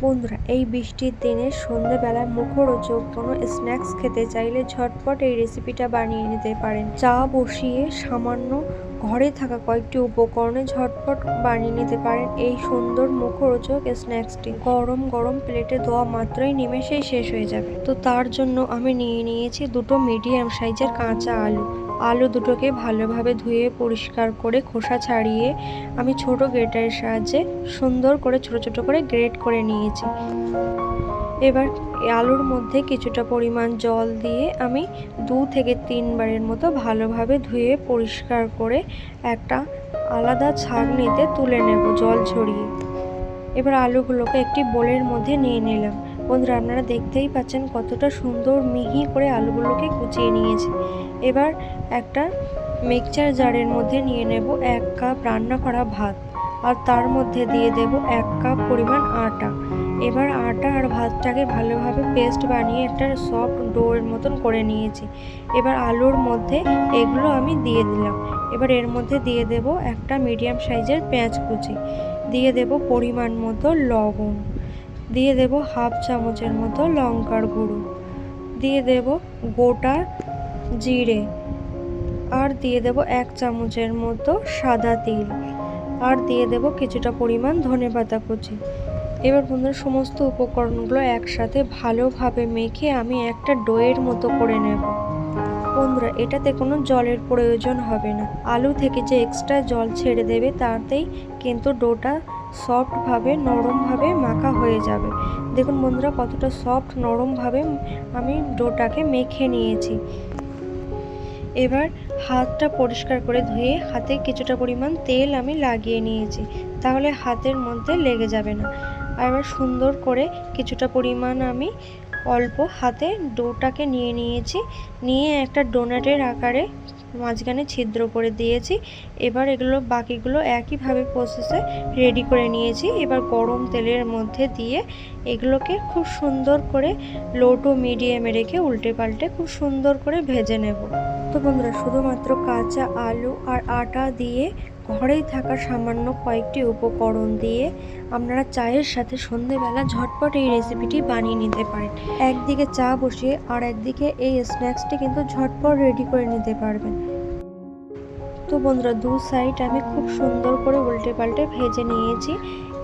বন্ধুরা, এই বৃষ্টির দিনে সন্ধ্যেবেলায় মুখরোচক কোনো স্ন্যাক্স খেতে চাইলে ঝটপট এই রেসিপিটা বানিয়ে নিতে পারেন। চা বসিয়ে সামান্য ঘরে থাকা কয়েকটি উপকরণে ঝটপট বানিয়ে নিতে পারেন এই সুন্দর মুখরোচক স্ন্যাক্সটি। গরম গরম প্লেটে দেওয়া মাত্রই নিমেষেই শেষ হয়ে যাবে। তো তার জন্য আমি নিয়ে নিয়েছি দুটো মিডিয়াম সাইজের কাঁচা আলু দুটোকে ভালোভাবে ধুয়ে পরিষ্কার করে খোসা ছাড়িয়ে আমি ছোট গ্রেটারের সাহায্যে সুন্দর করে ছোট ছোট করে গ্রেট করে নিয়েছি। এবার আলুর মধ্যে কিছুটা পরিমাণ জল দিয়ে আমি 2 থেকে 3 বারের মতো ভালোভাবে ধুয়ে পরিষ্কার করে একটা আলাদা ছাঁকনিতে তুলে নেব জল ঝরিয়ে। এবার আলুগুলোকে একটি বোলের মধ্যে নিয়ে নিলাম। বন্ধুরা, আপনারা দেখতেই পাচ্ছেন কতটা সুন্দর মিহি করে আলুগুলোকে কুচিয়ে নিয়েছি। এবার একটা মিক্সচার জারের মধ্যে নিয়ে নেব 1 কাপ রান্না করা ভাত, আর তার মধ্যে দিয়ে দেব 1 কাপ পরিমাণ আটা। এবার আটা আর ভাতটাকে ভালোভাবে পেস্ট বানিয়ে একটা সফট ডোয়ের মতন করে নিয়েছি। এবার আলুর মধ্যে এগুলো আমি দিয়ে দিলাম। এবার এর মধ্যে দিয়ে দেব একটা মিডিয়াম সাইজের পেঁয়াজ কুচি, দিয়ে দেব পরিমাণ মতো লবণ, দিয়ে দেব হাফ চামচের মতো লঙ্কার গুঁড়ো, দিয়ে দেব গোটা জিরে, আর দিয়ে দেব 1 চামচের মতো সাদা তিল, আর দিয়ে দেব কিছুটা পরিমাণ ধনেপাতা কুচি। এবার বন্ধুরা, সমস্ত উপকরণগুলো একসাথে ভালোভাবে মেখে আমি একটা ডোয়ের মতো করে নেব। বন্ধুরা, এটাতে কোনো জলের প্রয়োজন হবে না। আলু থেকে যে এক্সট্রা জল ছেড়ে দেবে তাতেই কিন্তু ডোটা সফটভাবে নরমভাবে মাখা হয়ে যাবে। দেখুন বন্ধুরা, কতটা সফট নরমভাবে আমি ডোটাকে মেখে নিয়েছি। এবার হাতটা পরিষ্কার করে ধুয়ে হাতে কিছুটা পরিমাণ তেল আমি লাগিয়ে নিয়েছি, তাহলে হাতের মধ্যে লেগে যাবে না। আর এবার সুন্দর করে কিছুটা পরিমাণ আমি অল্প হাতে ডোটাকে নিয়ে নিয়েছি, নিয়ে একটা ডোনাটের আকারে মাঝখানে ছিদ্র করে দিয়েছি। এবার এগুলো বাকিগুলো একইভাবে প্রসেসে রেডি করে নিয়েছি। এবার গরম তেলের মধ্যে দিয়ে এগুলোকে খুব সুন্দর করে লো টু মিডিয়ামে রেখে উল্টে পাল্টে খুব সুন্দর করে ভেজে নেব। তো বন্ধুরা, শুধুমাত্র কাঁচা আলু আর আটা দিয়ে ঘরেই থাকা সামান্য কয়েকটি উপকরণ দিয়ে আপনারা চায়ের সাথে সন্ধেবেলা ঝটপট এই রেসিপিটি বানিয়ে নিতে পারেন। একদিকে চা বসিয়ে আর একদিকে এই স্ন্যাক্সটি কিন্তু ঝটপট রেডি করে নিতে পারবেন। তো বন্ধুরা, 2 সাইড আমি খুব সুন্দর করে উল্টে পাল্টে ভেজে নিয়েছি।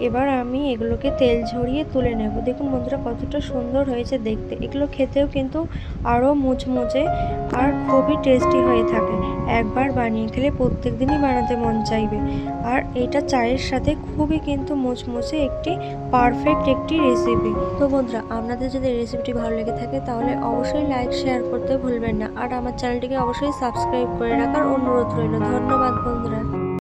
এবার আমি এগুলোকে তেল ঝরিয়ে তুলে নেব। দেখুন বন্ধুরা, কতটা সুন্দর হয়েছে দেখতে। এগুলো খেতেও কিন্তু আরও মুচমুচে আর খুবই টেস্টি হয়ে থাকে। একবার বানিয়ে খেলে প্রত্যেক দিনই বানাতে মন চাইবে। আর এটা চায়ের সাথে খুবই কিন্তু মুচমুচে একটি পারফেক্ট একটি রেসিপি। তো বন্ধুরা, আপনাদের যদি রেসিপিটি ভালো লেগে থাকে তাহলে অবশ্যই লাইক শেয়ার করতে ভুলবেন না, আর আমার চ্যানেলটিকে অবশ্যই সাবস্ক্রাইব করে রাখার অনুরোধ রইল। ধন্যবাদ বন্ধুরা।